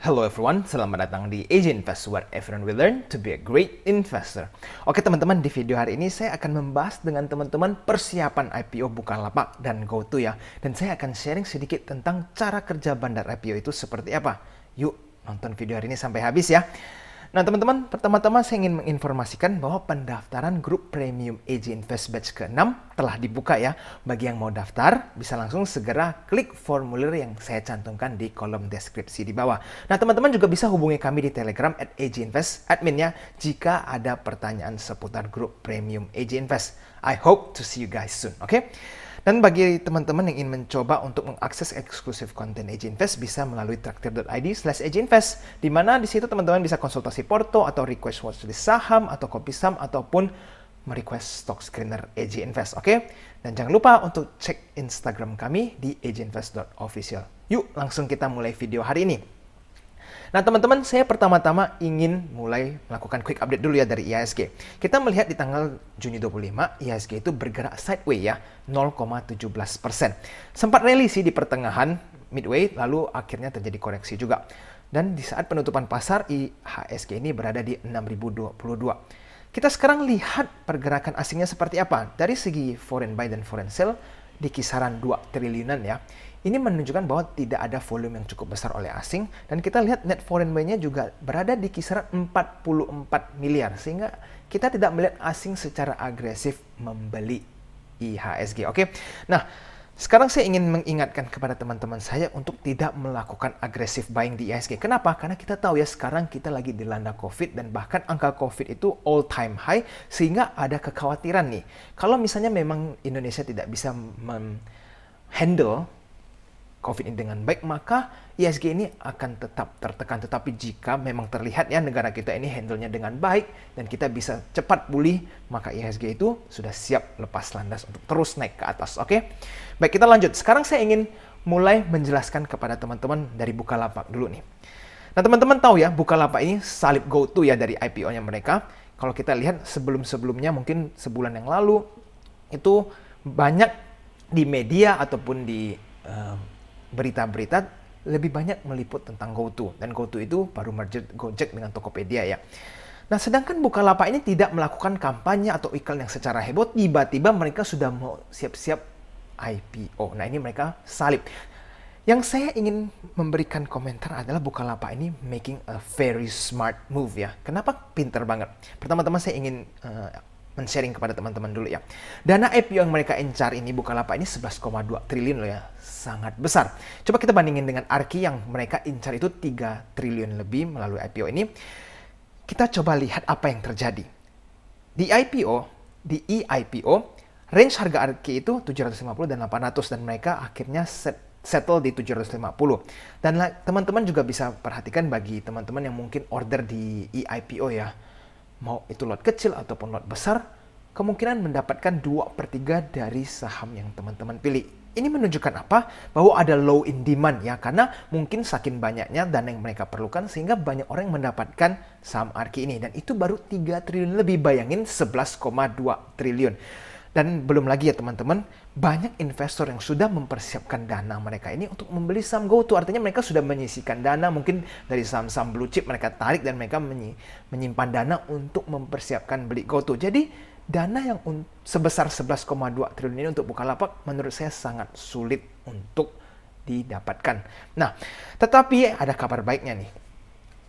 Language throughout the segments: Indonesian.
Hello everyone, selamat datang di AJ Invest, where everyone will learn to be a great investor. Oke teman-teman, di video hari ini saya akan membahas dengan teman-teman persiapan IPO Bukalapak dan GoTo ya. Dan saya akan sharing sedikit tentang cara kerja bandar IPO itu seperti apa. Yuk nonton video hari ini sampai habis ya. Nah teman-teman, pertama-tama saya ingin menginformasikan bahwa pendaftaran grup premium AJ Invest Batch ke-6 telah dibuka ya. Bagi yang mau daftar, bisa langsung segera klik formulir yang saya cantumkan di kolom deskripsi di bawah. Nah teman-teman juga bisa hubungi kami di Telegram @AJ Invest, adminnya, jika ada pertanyaan seputar grup premium AJ Invest. I hope to see you guys soon, oke? Dan bagi teman-teman yang ingin mencoba untuk mengakses eksklusif konten AJ Invest, bisa melalui traktir.id/AJInvest, di mana di situ teman-teman bisa konsultasi porto atau request watchlist saham atau kopi saham ataupun merequest stock screener AJ Invest, oke? Dan jangan lupa untuk cek Instagram kami di ajinvest.official. Yuk langsung kita mulai video hari ini. Nah teman-teman, saya pertama-tama ingin mulai melakukan quick update dulu ya dari IHSG. Kita melihat di tanggal Juni 25, IHSG itu bergerak sideways ya, 0,17%. Sempat rally sih di pertengahan, midway, lalu akhirnya terjadi koreksi juga. Dan di saat penutupan pasar, IHSG ini berada di 6022. Kita sekarang lihat pergerakan asingnya seperti apa. Dari segi foreign buy dan foreign sell, di kisaran 2 triliunan ya. Ini menunjukkan bahwa tidak ada volume yang cukup besar oleh asing, dan kita lihat net foreign buy-nya juga berada di kisaran 44 miliar, sehingga kita tidak melihat asing secara agresif membeli IHSG. Oke. Nah, sekarang saya ingin mengingatkan kepada teman-teman saya untuk tidak melakukan agresif buying di IHSG. Kenapa? Karena kita tahu ya sekarang kita lagi dilanda COVID, dan bahkan angka COVID itu all time high, sehingga ada kekhawatiran nih. Kalau misalnya memang Indonesia tidak bisa handle COVID ini dengan baik, maka IHSG ini akan tetap tertekan. Tetapi jika memang terlihat ya negara kita ini handle-nya dengan baik dan kita bisa cepat pulih, maka IHSG itu sudah siap lepas landas untuk terus naik ke atas. Oke? Baik, kita lanjut. Sekarang saya ingin mulai menjelaskan kepada teman-teman dari Bukalapak dulu nih. Nah, teman-teman tahu ya, Bukalapak ini salib GoTo ya dari IPO-nya mereka. Kalau kita lihat sebelum-sebelumnya, mungkin sebulan yang lalu, itu banyak di media ataupun di berita-berita lebih banyak meliput tentang GoTo, dan GoTo itu baru merger Gojek dengan Tokopedia ya. Nah, sedangkan Bukalapak ini tidak melakukan kampanye atau iklan yang secara heboh, tiba-tiba mereka sudah mau siap-siap IPO. Nah, ini mereka salib. Yang saya ingin memberikan komentar adalah Bukalapak ini making a very smart move ya. Kenapa pinter banget? Pertama-tama saya ingin men-sharing kepada teman-teman dulu ya. Dana IPO yang mereka incar ini, Bukalapak ini 11,2 triliun loh ya. Sangat besar. Coba kita bandingin dengan Arki yang mereka incar itu 3 triliun lebih melalui IPO ini. Kita coba lihat apa yang terjadi. Di IPO, range harga Arki itu 750 dan 800, dan mereka akhirnya settle di 750. Dan teman-teman juga bisa perhatikan bagi teman-teman yang mungkin order di IPO ya, mau itu lot kecil ataupun lot besar, kemungkinan mendapatkan 2/3 dari saham yang teman-teman pilih. Ini menunjukkan apa? Bahwa ada low in demand ya, karena mungkin saking banyaknya dana yang mereka perlukan sehingga banyak orang yang mendapatkan saham Arki ini, dan itu baru 3 triliun lebih, bayangin 11,2 triliun. Dan belum lagi ya teman-teman, banyak investor yang sudah mempersiapkan dana mereka ini untuk membeli saham GoTo. Artinya mereka sudah menyisihkan dana, mungkin dari saham-saham blue chip mereka tarik dan mereka menyimpan dana untuk mempersiapkan beli GoTo. Jadi dana yang sebesar 11,2 triliun ini untuk Bukalapak menurut saya sangat sulit untuk didapatkan. Nah, tetapi ada kabar baiknya nih.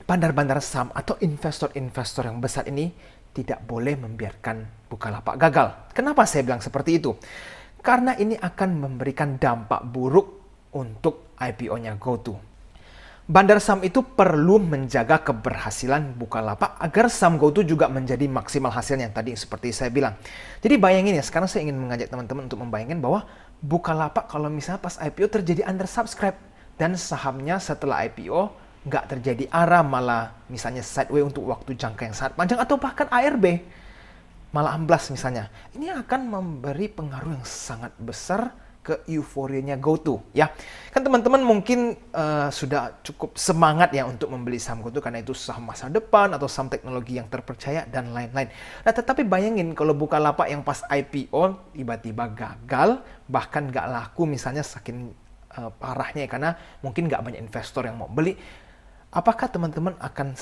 Bandar-bandar saham atau investor-investor yang besar ini tidak boleh membiarkan Bukalapak gagal. Kenapa saya bilang seperti itu? Karena ini akan memberikan dampak buruk untuk IPO-nya GoTo. Bandar saham itu perlu menjaga keberhasilan Bukalapak agar saham GoTo juga menjadi maksimal hasilnya tadi seperti saya bilang. Jadi bayangin ya, sekarang saya ingin mengajak teman-teman untuk membayangkan bahwa Bukalapak kalau misalnya pas IPO terjadi undersubscribe dan sahamnya setelah IPO nggak terjadi arah, malah misalnya sideways untuk waktu jangka yang sangat panjang, atau bahkan ARB malah amblas misalnya. Ini akan memberi pengaruh yang sangat besar ke euforianya GoTo ya. Kan teman-teman mungkin sudah cukup semangat ya untuk membeli saham GoTo karena itu saham masa depan atau saham teknologi yang terpercaya dan lain-lain. Nah, tetapi bayangin kalau Bukalapak yang pas IPO tiba-tiba gagal, bahkan nggak laku misalnya saking parahnya ya, karena mungkin nggak banyak investor yang mau beli. apakah teman-teman akan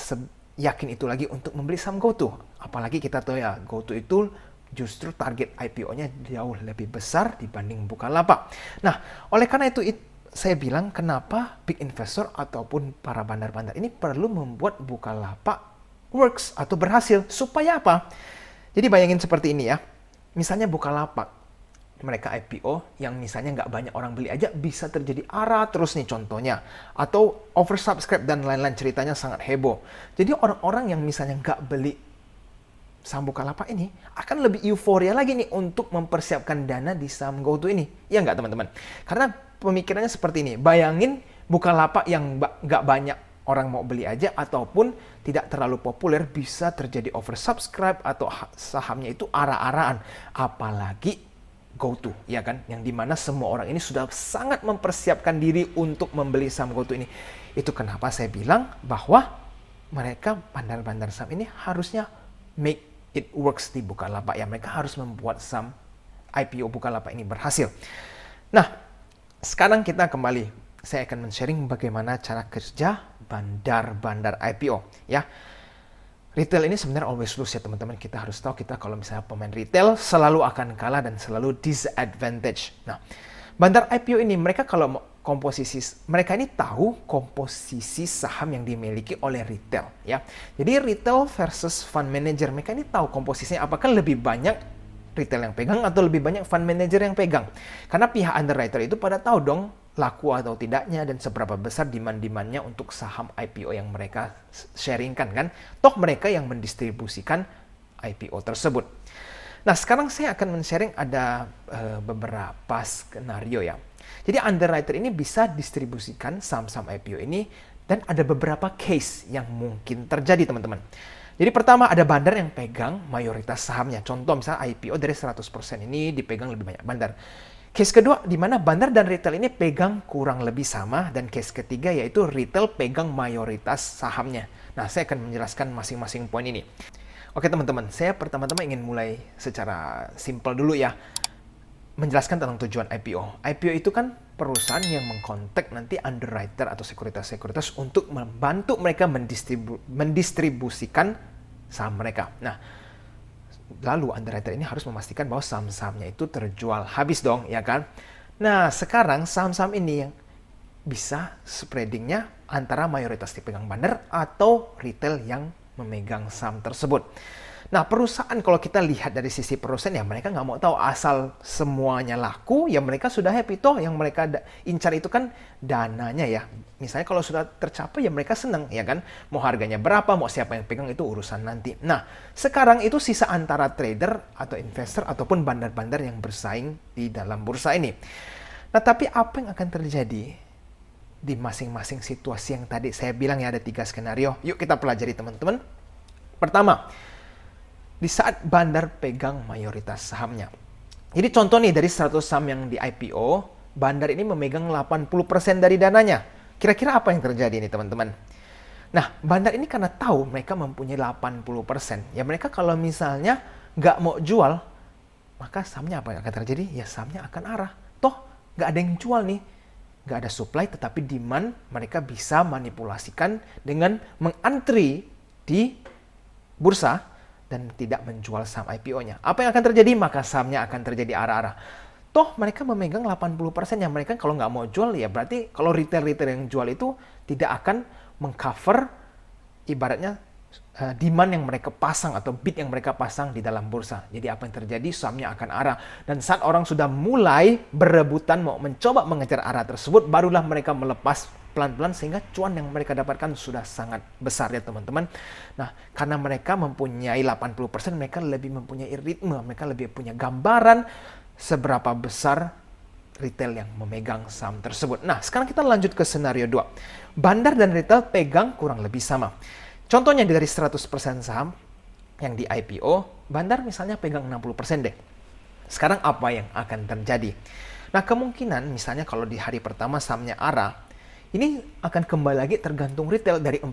yakin itu lagi untuk membeli saham GoTo? Apalagi kita tahu ya, GoTo itu justru target IPO-nya jauh lebih besar dibanding Bukalapak. Nah, oleh karena itu saya bilang kenapa big investor ataupun para bandar-bandar ini perlu membuat Bukalapak works atau berhasil. Supaya apa? Jadi bayangin seperti ini ya. Misalnya Bukalapak, mereka IPO yang misalnya nggak banyak orang beli aja bisa terjadi ARA terus nih contohnya. Atau oversubscribe dan lain-lain, ceritanya sangat heboh. Jadi orang-orang yang misalnya nggak beli saham Bukalapak ini akan lebih euforia lagi nih untuk mempersiapkan dana di saham GoTo ini. Ya nggak teman-teman? Karena pemikirannya seperti ini. Bayangin Bukalapak yang nggak banyak orang mau beli aja ataupun tidak terlalu populer bisa terjadi oversubscribe atau sahamnya itu ara-araan. Apalagi GoTo, ya kan? Yang dimana semua orang ini sudah sangat mempersiapkan diri untuk membeli saham GoTo ini. Itu kenapa saya bilang bahwa mereka bandar-bandar saham ini harusnya make it works di Bukalapak. Ya, mereka harus membuat saham IPO Bukalapak ini berhasil. Nah, sekarang kita kembali. Saya akan men-sharing bagaimana cara kerja bandar-bandar IPO. Ya, retail ini sebenarnya always lose ya teman-teman. Kita harus tahu kita kalau misalnya pemain retail selalu akan kalah dan selalu disadvantage. Nah, bandar IPO ini mereka kalau mereka ini tahu komposisi saham yang dimiliki oleh retail ya. Jadi retail versus fund manager, mereka ini tahu komposisinya apakah lebih banyak retail yang pegang atau lebih banyak fund manager yang pegang. Karena pihak underwriter itu pada tahu dong laku atau tidaknya dan seberapa besar demand-demandnya untuk saham IPO yang mereka sharingkan kan. Toh mereka yang mendistribusikan IPO tersebut. Nah, sekarang saya akan men-sharing ada beberapa skenario ya. Jadi underwriter ini bisa distribusikan saham-saham IPO ini dan ada beberapa case yang mungkin terjadi teman-teman. Jadi pertama ada bandar yang pegang mayoritas sahamnya. Contoh misalnya IPO dari 100% ini dipegang lebih banyak bandar. Case kedua di mana bandar dan retail ini pegang kurang lebih sama, dan case ketiga yaitu retail pegang mayoritas sahamnya. Nah, saya akan menjelaskan masing-masing poin ini. Oke teman-teman, saya pertama-tama ingin mulai secara simpel dulu ya. Menjelaskan tentang tujuan IPO. IPO itu kan perusahaan yang mengkontak nanti underwriter atau sekuritas-sekuritas untuk membantu mereka mendistribusikan saham mereka. Nah, lalu underwriter ini harus memastikan bahwa saham-sahamnya itu terjual habis dong, ya kan? Nah, sekarang saham-saham ini yang bisa spreadingnya antara mayoritas dipegang bandar atau retail yang memegang saham tersebut. Nah, perusahaan kalau kita lihat dari sisi perusahaan ya mereka nggak mau tahu asal semuanya laku, ya mereka sudah happy toh. Yang mereka incar itu kan dananya ya. Misalnya kalau sudah tercapai ya mereka senang ya kan. Mau harganya berapa, mau siapa yang pegang itu urusan nanti. Nah, sekarang itu sisa antara trader atau investor ataupun bandar-bandar yang bersaing di dalam bursa ini. Nah, tapi apa yang akan terjadi di masing-masing situasi yang tadi saya bilang ya ada 3 skenario. Yuk kita pelajari teman-teman. Pertama, di saat bandar pegang mayoritas sahamnya. Jadi contoh nih dari 100 saham yang di IPO, bandar ini memegang 80% dari dananya. Kira-kira apa yang terjadi nih teman-teman? Nah, bandar ini karena tahu mereka mempunyai 80%. Ya mereka kalau misalnya nggak mau jual, maka sahamnya apa yang akan terjadi? Ya sahamnya akan arah. Toh nggak ada yang jual nih. Nggak ada supply, tetapi demand mereka bisa manipulasikan dengan mengantri di bursa dan tidak menjual saham IPO-nya. Apa yang akan terjadi? Maka sahamnya akan terjadi arah-arah. Toh mereka memegang 80% yang mereka kalau nggak mau jual, ya berarti kalau retail-retail yang jual itu tidak akan mengcover ibaratnya demand yang mereka pasang atau bid yang mereka pasang di dalam bursa. Jadi apa yang terjadi? Sahamnya akan arah. Dan saat orang sudah mulai berebutan mau mencoba mengejar arah tersebut, barulah mereka melepas pelan-pelan sehingga cuan yang mereka dapatkan sudah sangat besar ya teman-teman. Nah, karena mereka mempunyai 80%, mereka lebih mempunyai ritme, mereka lebih punya gambaran seberapa besar retail yang memegang saham tersebut. Nah, sekarang kita lanjut ke senario 2. Bandar dan retail pegang kurang lebih sama. Contohnya dari 100% saham yang di IPO, bandar misalnya pegang 60% deh. Sekarang apa yang akan terjadi? Nah, kemungkinan misalnya kalau di hari pertama sahamnya arah, ini akan kembali lagi tergantung retail dari 40%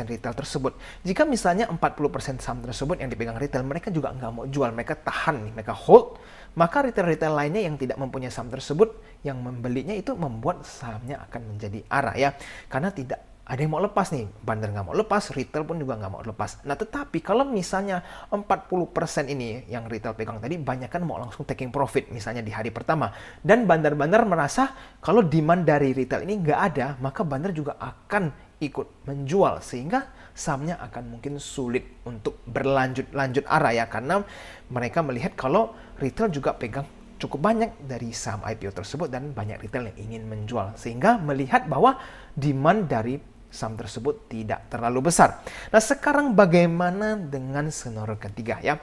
retail tersebut. Jika misalnya 40% saham tersebut yang dipegang retail, mereka juga nggak mau jual, mereka tahan nih, mereka hold, maka retail-retail lainnya yang tidak mempunyai saham tersebut, yang membelinya itu membuat sahamnya akan menjadi arah ya. Karena tidak ada yang mau lepas nih, bandar nggak mau lepas, retail pun juga nggak mau lepas. Nah, tetapi kalau misalnya 40% ini yang retail pegang tadi, banyak kan mau langsung taking profit, misalnya di hari pertama. Dan bandar-bandar merasa kalau demand dari retail ini nggak ada, maka bandar juga akan ikut menjual, sehingga sahamnya akan mungkin sulit untuk berlanjut arah ya, karena mereka melihat kalau retail juga pegang cukup banyak dari saham IPO tersebut dan banyak retail yang ingin menjual, sehingga melihat bahwa demand dari saham tersebut tidak terlalu besar. Nah, sekarang bagaimana dengan skenario ketiga ya?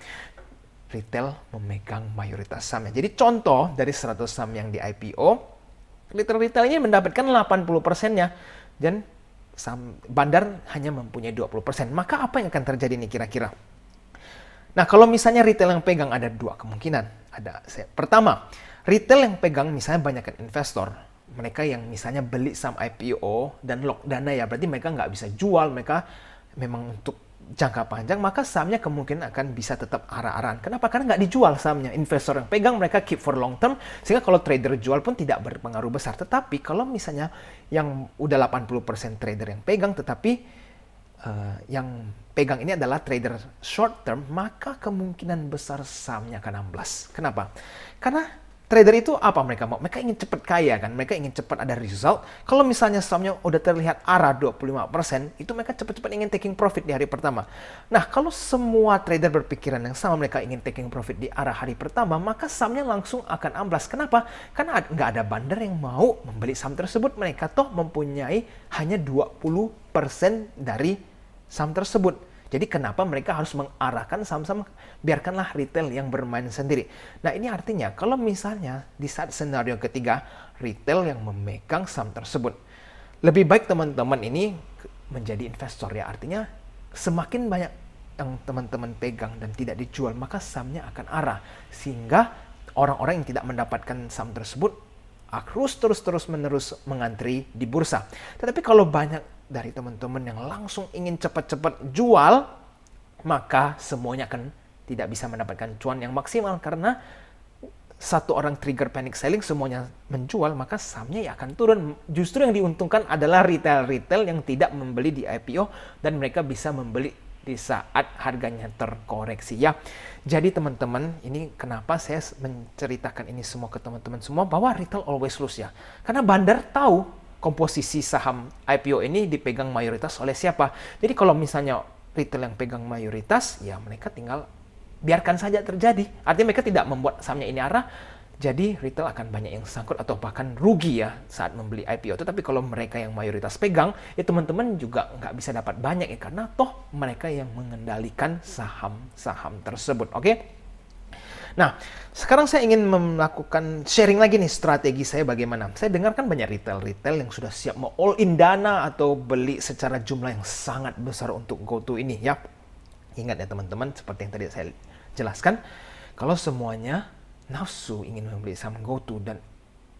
Retail memegang mayoritas sahamnya. Jadi contoh dari 100 saham yang di IPO, retail ini mendapatkan 80%-nya dan saham bandar hanya mempunyai 20%. Maka apa yang akan terjadi nih kira-kira? Nah, kalau misalnya retail yang pegang ada dua kemungkinan. Pertama, retail yang pegang misalnya banyakkan investor. Mereka yang misalnya beli saham IPO dan lock dana ya, berarti mereka nggak bisa jual, mereka memang untuk jangka panjang, maka sahamnya kemungkinan akan bisa tetap arah-arahan. Kenapa? Karena nggak dijual sahamnya. Investor yang pegang, mereka keep for long term, sehingga kalau trader jual pun tidak berpengaruh besar. Tetapi kalau misalnya yang udah 80% trader yang pegang, tetapi yang pegang ini adalah trader short term, maka kemungkinan besar sahamnya akan amblas. Kenapa? Karena trader itu apa mereka mau? Mereka ingin cepat kaya kan? Mereka ingin cepat ada result. Kalau misalnya sahamnya udah terlihat arah 25%, itu mereka cepat-cepat ingin taking profit di hari pertama. Nah, kalau semua trader berpikiran yang sama, mereka ingin taking profit di arah hari pertama, maka sahamnya langsung akan amblas. Kenapa? Karena nggak ada bandar yang mau membeli saham tersebut. Mereka toh mempunyai hanya 20% dari saham tersebut. Jadi kenapa mereka harus mengarahkan saham-saham, biarkanlah retail yang bermain sendiri. Nah, ini artinya kalau misalnya di saat skenario ketiga, retail yang memegang saham tersebut, lebih baik teman-teman ini menjadi investor ya. Artinya semakin banyak yang teman-teman pegang dan tidak dijual, maka sahamnya akan arah. Sehingga orang-orang yang tidak mendapatkan saham tersebut harus terus-menerus mengantri di bursa. Tetapi kalau banyak dari teman-teman yang langsung ingin cepat-cepat jual, maka semuanya akan tidak bisa mendapatkan cuan yang maksimal, karena satu orang trigger panic selling, semuanya menjual, maka sahamnya ya akan turun. Justru yang diuntungkan adalah retail yang tidak membeli di IPO dan mereka bisa membeli di saat harganya terkoreksi ya. Jadi teman-teman, ini kenapa saya menceritakan ini semua ke teman-teman semua, bahwa retail always lose ya. Karena bandar tahu komposisi saham IPO ini dipegang mayoritas oleh siapa. Jadi kalau misalnya retail yang pegang mayoritas, ya mereka tinggal biarkan saja terjadi. Artinya mereka tidak membuat sahamnya ini arah, jadi retail akan banyak yang sangkut atau bahkan rugi ya saat membeli IPO. Tetapi kalau mereka yang mayoritas pegang, ya teman-teman juga nggak bisa dapat banyak ya, karena toh mereka yang mengendalikan saham-saham tersebut. Oke? Nah, sekarang saya ingin melakukan sharing lagi nih strategi saya bagaimana. Saya dengarkan banyak retail yang sudah siap mau all in dana atau beli secara jumlah yang sangat besar untuk GoTo ini ya. Ingat ya teman-teman, seperti yang tadi saya jelaskan, kalau semuanya nafsu ingin membeli saham GoTo dan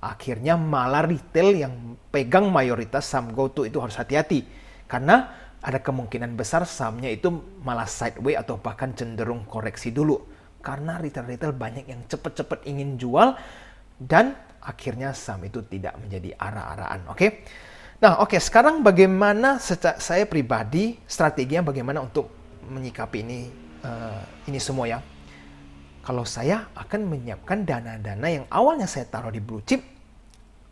akhirnya malah retail yang pegang mayoritas saham GoTo itu harus hati-hati. Karena ada kemungkinan besar sahamnya itu malah sideways atau bahkan cenderung koreksi dulu. Karena retail banyak yang cepat-cepat ingin jual dan akhirnya saham itu tidak menjadi arah-arahan. Oke? Nah, oke, sekarang bagaimana saya pribadi strateginya bagaimana untuk menyikapi ini semua ya. Kalau saya akan menyiapkan dana-dana yang awalnya saya taruh di blue chip,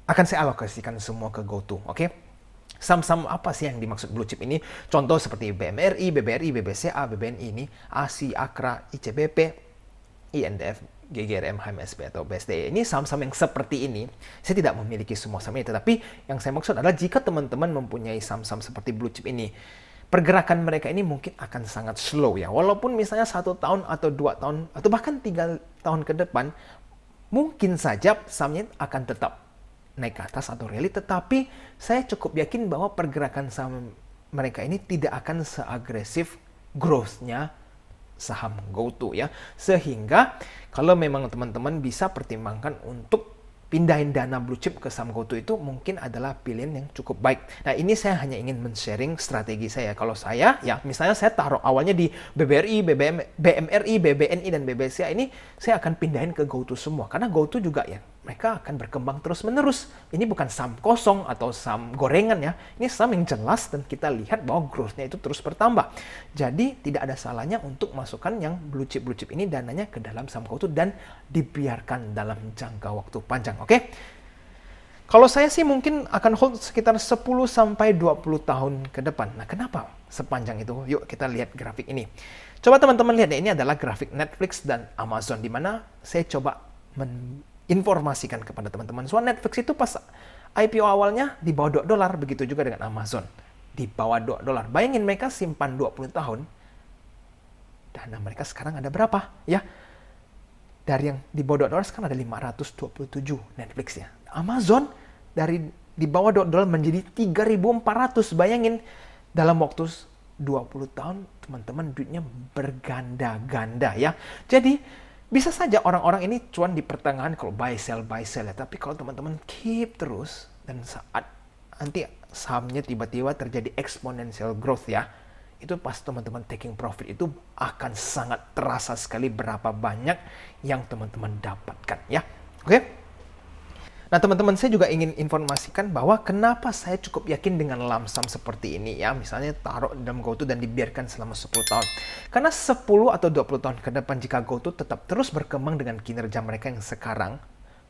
akan saya alokasikan semua ke GoTo. Oke? Saham-saham apa sih yang dimaksud blue chip ini? Contoh seperti BMRI, BBRI, BBCA, BBNI ini, ASI, AKRA, ICBP, INDF, GGRM, HMSP atau BSD. Ini saham-saham yang seperti ini. Saya tidak memiliki semua saham ini, tetapi yang saya maksud adalah jika teman-teman mempunyai saham-saham seperti blue chip ini, pergerakan mereka ini mungkin akan sangat slow ya. Walaupun misalnya 1 tahun atau 2 tahun atau bahkan 3 tahun ke depan, mungkin saja sahamnya akan tetap naik ke atas atau rally, tetapi saya cukup yakin bahwa pergerakan saham mereka ini tidak akan seagresif growth-nya saham GoTo ya. Sehingga kalau memang teman-teman bisa pertimbangkan untuk pindahin dana blue chip ke saham GoTo, itu mungkin adalah pilihan yang cukup baik. Nah, ini saya hanya ingin men-sharing strategi saya. Kalau saya ya misalnya saya taruh awalnya di BBRI, BMRI, BBNI dan BBCA ini, saya akan pindahin ke GoTo semua. Karena GoTo juga ya mereka akan berkembang terus-menerus. Ini bukan saham kosong atau saham gorengan ya. Ini saham yang jelas dan kita lihat bahwa growth-nya itu terus bertambah. Jadi tidak ada salahnya untuk masukkan yang blue chip ini dananya ke dalam saham GoTo dan dibiarkan dalam jangka waktu panjang. Oke? Kalau saya sih mungkin akan hold sekitar 10 sampai 20 tahun ke depan. Nah, kenapa sepanjang itu? Yuk kita lihat grafik ini. Coba teman-teman lihat ya, ini adalah grafik Netflix dan Amazon di mana saya coba informasikan kepada teman-teman. So, Netflix itu pas IPO awalnya di bawah $2, begitu juga dengan Amazon. Di bawah $2. Bayangin mereka simpan 20 tahun, dana mereka sekarang ada berapa? Ya, dari yang di bawah $2 sekarang ada 527 Netflix ya. Amazon dari di bawah $2 menjadi 3.400. Bayangin dalam waktu 20 tahun teman-teman duitnya berganda-ganda ya. Jadi bisa saja orang-orang ini cuan di pertengahan kalau buy sell ya. Tapi kalau teman-teman keep terus dan saat nanti sahamnya tiba-tiba terjadi exponential growth ya, itu pas teman-teman taking profit itu akan sangat terasa sekali berapa banyak yang teman-teman dapatkan ya. Oke? Nah teman-teman, saya juga ingin informasikan bahwa kenapa saya cukup yakin dengan lump sum seperti ini ya. Misalnya taruh dalam GoTo dan dibiarkan selama 10 tahun. Karena 10 atau 20 tahun ke depan jika GoTo tetap terus berkembang dengan kinerja mereka yang sekarang,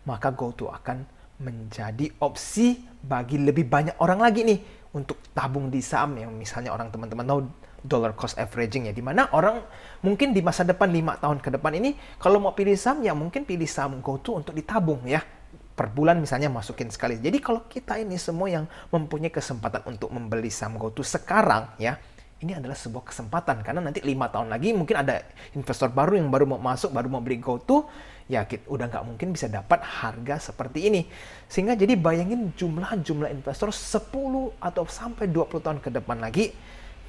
maka GoTo akan menjadi opsi bagi lebih banyak orang lagi nih untuk tabung di saham yang misalnya orang teman-teman tahu dollar cost averaging ya, dimana orang mungkin di masa depan 5 tahun ke depan ini kalau mau pilih saham ya mungkin pilih saham GoTo untuk ditabung ya. Per bulan misalnya masukin sekali. Jadi kalau kita ini semua yang mempunyai kesempatan untuk membeli saham GoTo sekarang ya, ini adalah sebuah kesempatan karena nanti 5 tahun lagi mungkin ada investor baru yang baru mau masuk, baru mau beli GoTo, ya kita udah nggak mungkin bisa dapat harga seperti ini. Sehingga jadi bayangin jumlah investor 10 atau sampai 20 tahun ke depan lagi,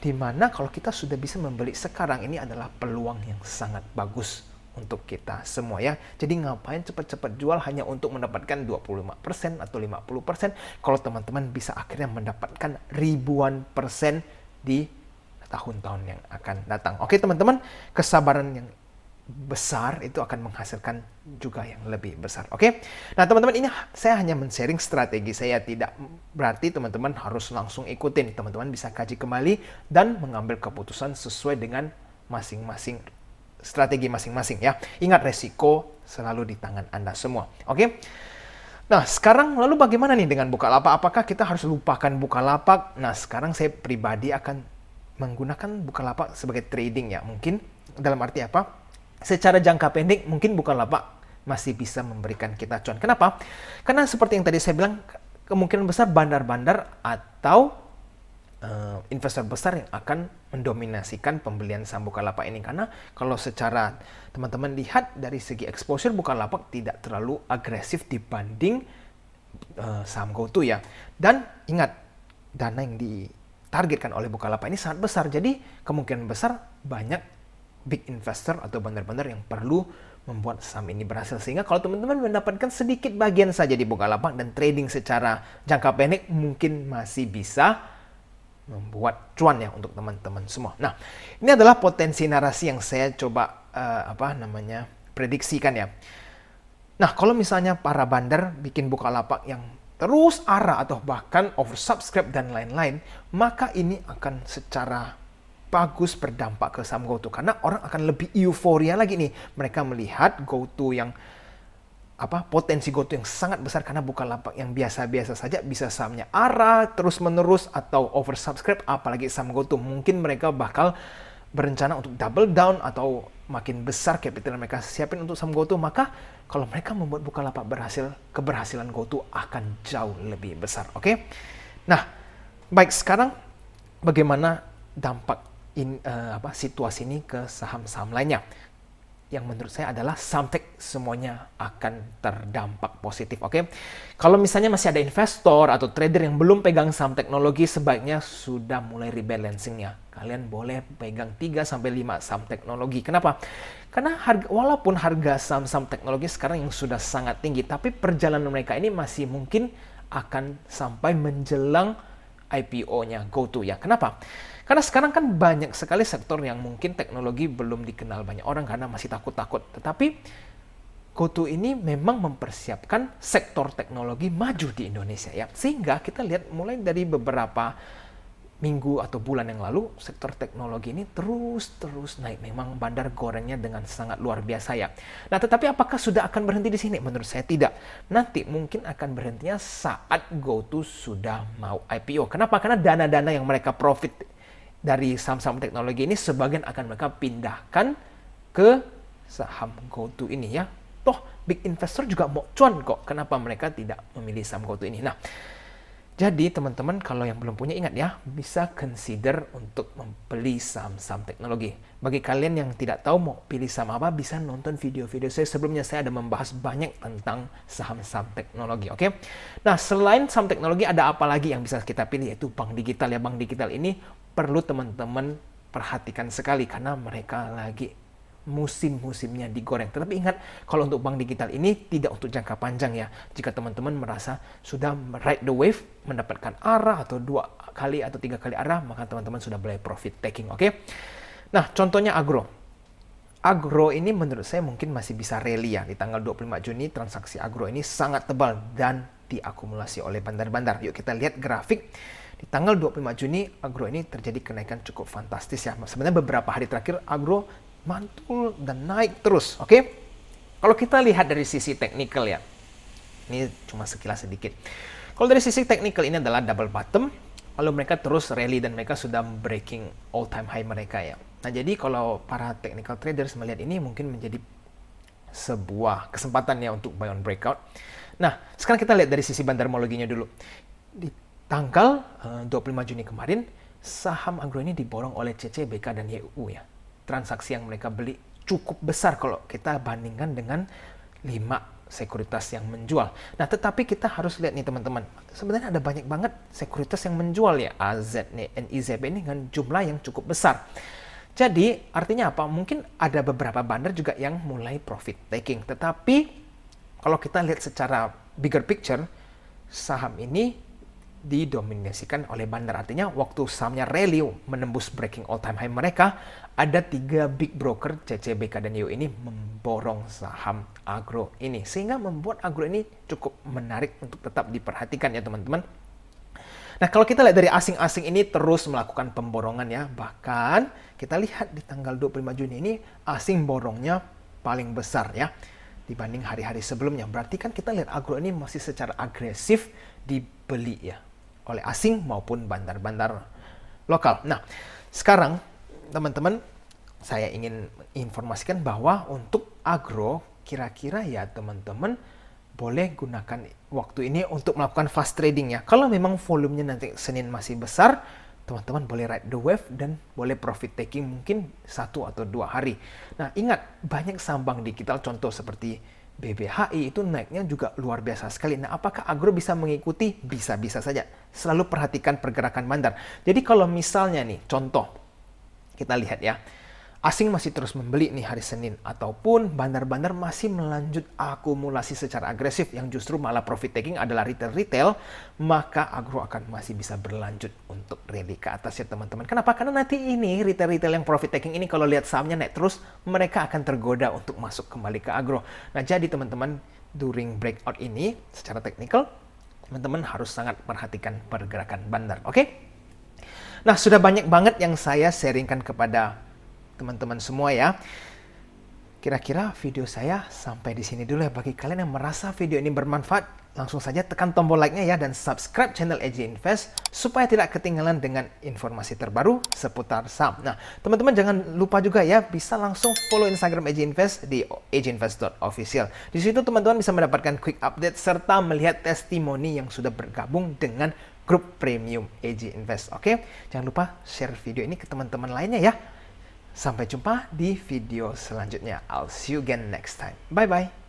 di mana kalau kita sudah bisa membeli sekarang, ini adalah peluang yang sangat bagus untuk kita semua ya. Jadi ngapain cepat-cepat jual hanya untuk mendapatkan 25% atau 50% kalau teman-teman bisa akhirnya mendapatkan ribuan persen di tahun-tahun yang akan datang. Oke teman-teman, kesabaran yang besar itu akan menghasilkan juga yang lebih besar. Oke. Nah, teman-teman, ini saya hanya men-sharing strategi saya, tidak berarti teman-teman harus langsung ikutin. Teman-teman bisa kaji kembali dan mengambil keputusan sesuai dengan masing-masing strategi masing-masing ya. Ingat, resiko selalu di tangan Anda semua. Oke? Nah, sekarang lalu bagaimana nih dengan Bukalapak? Apakah kita harus lupakan Bukalapak? Nah, sekarang saya pribadi akan menggunakan Bukalapak sebagai trading ya. Mungkin dalam arti apa? Secara jangka pendek mungkin Bukalapak masih bisa memberikan kita cuan. Kenapa? Karena seperti yang tadi saya bilang, kemungkinan besar bandar-bandar atau investor besar yang akan mendominasikan pembelian saham Bukalapak ini. Karena kalau secara teman-teman lihat dari segi exposure, Bukalapak tidak terlalu agresif dibanding saham GoTo ya. Dan ingat, dana yang ditargetkan oleh Bukalapak ini sangat besar. Jadi kemungkinan besar banyak big investor atau bandar-bandar yang perlu membuat saham ini berhasil. Sehingga kalau teman-teman mendapatkan sedikit bagian saja di Bukalapak dan trading secara jangka pendek mungkin masih bisa membuat cuan ya untuk teman-teman semua. Nah, ini adalah potensi narasi yang saya coba prediksikan ya. Nah, kalau misalnya para bandar bikin Bukalapak yang terus arah atau bahkan oversubscribe dan lain-lain, maka ini akan secara bagus berdampak ke saham GoTo karena orang akan lebih euforia lagi nih. Mereka melihat GoTo yang potensi GoTo yang sangat besar karena Bukalapak yang biasa-biasa saja bisa sahamnya arah terus-menerus atau oversubscribe, apalagi saham GoTo. Mungkin mereka bakal berencana untuk double down atau makin besar capital mereka siapin untuk saham GoTo. Maka kalau mereka membuat Bukalapak berhasil, keberhasilan GoTo akan jauh lebih besar. Oke? Nah, baik, sekarang bagaimana dampak situasi ini ke saham-saham lainnya? Yang menurut saya adalah sampai semuanya akan terdampak positif. Oke, kalau misalnya masih ada investor atau trader yang belum pegang saham teknologi, sebaiknya sudah mulai rebalancingnya. Kalian boleh pegang 3-5 saham teknologi. Kenapa? Karena walaupun harga saham-saham teknologi sekarang yang sudah sangat tinggi, tapi perjalanan mereka ini masih mungkin akan sampai menjelang IPO-nya GoTo ya. Kenapa? Karena sekarang kan banyak sekali sektor yang mungkin teknologi belum dikenal banyak orang karena masih takut-takut. Tetapi GoTo ini memang mempersiapkan sektor teknologi maju di Indonesia ya. Sehingga kita lihat mulai dari beberapa minggu atau bulan yang lalu, sektor teknologi ini terus naik. Memang bandar gorengnya dengan sangat luar biasa ya. Nah, tetapi apakah sudah akan berhenti di sini? Menurut saya tidak. Nanti mungkin akan berhentinya saat GoTo sudah mau IPO. Kenapa? Karena dana-dana yang mereka profit dari saham-saham teknologi ini sebagian akan mereka pindahkan ke saham GoTo ini ya. Toh big investor juga mau cuan kok. Kenapa mereka tidak memilih saham GoTo ini? Nah, jadi teman-teman kalau yang belum punya ingat ya, bisa consider untuk membeli saham-saham teknologi. Bagi kalian yang tidak tahu mau pilih saham apa, bisa nonton video-video saya sebelumnya. Saya ada membahas banyak tentang saham-saham teknologi, oke? Nah, selain saham teknologi ada apa lagi yang bisa kita pilih, yaitu bank digital ya. Bank digital ini perlu teman-teman perhatikan sekali karena mereka lagi musim-musimnya digoreng. Tetapi ingat, kalau untuk bank digital ini tidak untuk jangka panjang ya. Jika teman-teman merasa sudah ride the wave, mendapatkan arah atau 2 kali atau 3 kali arah, maka teman-teman sudah boleh profit taking, oke? Nah, contohnya agro. Agro ini menurut saya mungkin masih bisa rally ya. Di tanggal 25 Juni, transaksi agro ini sangat tebal dan diakumulasi oleh bandar-bandar. Yuk kita lihat grafik. Di tanggal 25 Juni, agro ini terjadi kenaikan cukup fantastis ya. Sebenarnya beberapa hari terakhir, agro mantul dan naik terus, oke? Kalau kita lihat dari sisi teknikal ya, ini cuma sekilas sedikit. Kalau dari sisi teknikal ini adalah double bottom, lalu mereka terus rally dan mereka sudah breaking all time high mereka ya. Nah, jadi kalau para technical traders melihat ini mungkin menjadi sebuah kesempatan ya untuk buy on breakout. Nah, sekarang kita lihat dari sisi bandarmologinya dulu. Di tanggal 25 Juni kemarin, saham agro ini diborong oleh CCBK dan YU ya. Transaksi yang mereka beli cukup besar kalau kita bandingkan dengan 5 sekuritas yang menjual. Nah, tetapi kita harus lihat nih teman-teman. Sebenarnya ada banyak banget sekuritas yang menjual ya. AZ nih, NIZB ini dengan jumlah yang cukup besar. Jadi, artinya apa? Mungkin ada beberapa bandar juga yang mulai profit taking. Tetapi, kalau kita lihat secara bigger picture, saham ini didominasikan oleh bandar. Artinya waktu sahamnya rally menembus breaking all time high mereka, ada 3 big broker CCBK dan YU ini memborong saham agro ini. Sehingga membuat agro ini cukup menarik untuk tetap diperhatikan ya teman-teman. Nah, kalau kita lihat dari asing-asing ini terus melakukan pemborongan ya. Bahkan kita lihat di tanggal 25 Juni ini asing borongnya paling besar ya dibanding hari-hari sebelumnya. Berarti kan kita lihat agro ini masih secara agresif dibeli ya oleh asing maupun bandar-bandar lokal. Nah, sekarang teman-teman saya ingin informasikan bahwa untuk agro kira-kira ya teman-teman boleh gunakan waktu ini untuk melakukan fast trading ya. Kalau memang volumenya nanti Senin masih besar, teman-teman boleh ride the wave dan boleh profit taking mungkin 1 atau 2 hari. Nah, ingat banyak saham bank digital contoh seperti BBHI itu naiknya juga luar biasa sekali. Nah, apakah agro bisa mengikuti? Bisa-bisa saja. Selalu perhatikan pergerakan bandar. Jadi kalau misalnya nih, contoh, kita lihat ya, asing masih terus membeli nih hari Senin, ataupun bandar-bandar masih melanjut akumulasi secara agresif yang justru malah profit taking adalah retail-retail, maka agro akan masih bisa berlanjut untuk rally ke atas ya teman-teman. Kenapa? Karena nanti ini retail-retail yang profit taking ini kalau lihat sahamnya naik terus, mereka akan tergoda untuk masuk kembali ke agro. Nah, jadi teman-teman, during breakout ini secara teknikal, teman-teman harus sangat perhatikan pergerakan bandar, oke? Nah, sudah banyak banget yang saya sharingkan kepada teman-teman semua ya. Kira-kira video saya sampai di sini dulu ya. Bagi kalian yang merasa video ini bermanfaat, langsung saja tekan tombol like-nya ya dan subscribe channel AJ Invest supaya tidak ketinggalan dengan informasi terbaru seputar saham. Nah, teman-teman jangan lupa juga ya bisa langsung follow Instagram AJ Invest di ajinvest.official. Di situ teman-teman bisa mendapatkan quick update serta melihat testimoni yang sudah bergabung dengan grup premium AJ Invest. Oke, jangan lupa share video ini ke teman-teman lainnya ya. Sampai jumpa di video selanjutnya. I'll see you again next time. Bye-bye.